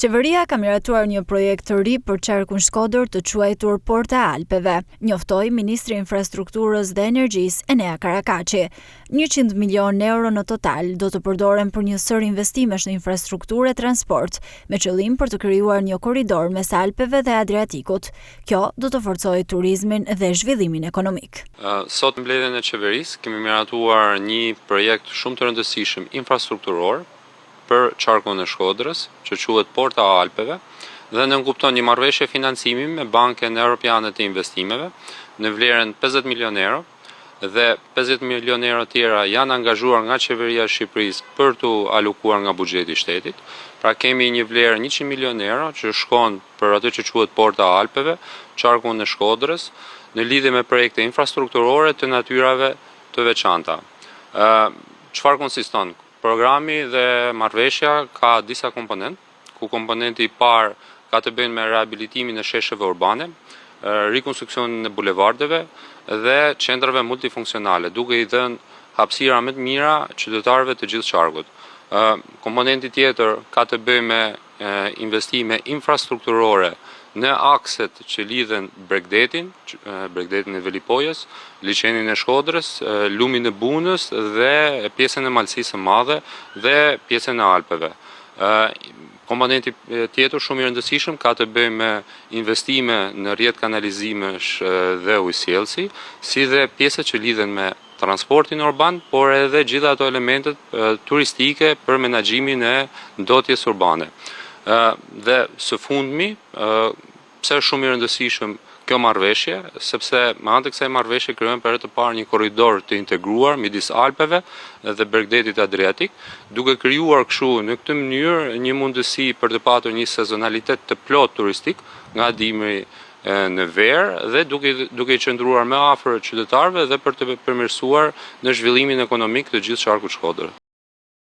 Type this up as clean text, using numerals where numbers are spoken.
Qeveria ka miratuar një projekt të ri për qarkun Shkodër të quajtur Porta e Alpeve, njoftoi Ministri i Infrastrukturës dhe Energjisë Enea Karakaçi. 100 milion euro në total do të përdoren për një sër investimesh në infrastrukturë e transport, me qëllim për të krijuar një korridor mes Alpeve dhe Adriatikut. Kjo do të forcojë turizmin dhe zhvillimin ekonomik. Sot në mbledhjen e qeverisë kemi miratuar një projekt shumë të rëndësishëm infrastrukturor për qarkun e Shkodrës, që quhet Porta e Alpeve, dhe nënkupton një marrëveshje financimi me Bankën Evropiane të Investimeve në vlerën 50 milion euro dhe 50 milion euro tjera janë angazhuar nga qeveria e Shqipërisë për të alokuar nga buxheti i shtetit. Pra kemi një vlerë 100 milion euro që shkon për atë që quhet Porta e Alpeve, qarkun e Shkodrës, në lidhje me projekte infrastrukturore të natyrave të veçanta. Çfarë konsiston? Programi dhe marrëveshja ka disa komponent, ku komponenti i parë ka të bëjë me rehabilitimin e shesheve urbane, rikonstruksionin e bulevardeve dhe qendrave multifunksionale, duke i dhënë hapësira më të mira qytetarëve të gjithë qarkut. Komponenti tjetër ka të bëjë me investime infrastrukturore në akset që lidhen Bregdetin e Velipojës, liçenin e Shkodrës, lumin e Bunës dhe pjesën e Malësisë së Madhe dhe pjesën e Alpeve. Komponenti tjetër shumë i rëndësishëm ka të bëjë me investime në rrjet kanalizimesh dhe ujësjellsi, si dhe pjesët që lidhen me transportin urban, por edhe gjitha ato elementet turistike për menaxhimin e ndotjes urbane. Dhe së fundmi, pse është shumë i rëndësishëm kjo marrëveshje, sepse me anë të kësaj marrëveshje krijojmë për herë të parë një korridor të integruar midis Alpeve dhe Bregdetit Adriatik, duke krijuar kështu në këtë mënyrë një mundësi për të patur një sezonalitet të plot turistik nga dimri në verë dhe duke i qëndruar më afër qytetarëve dhe për të përmirësuar në zhvillimin ekonomik të gjithë qarkut Shkodër.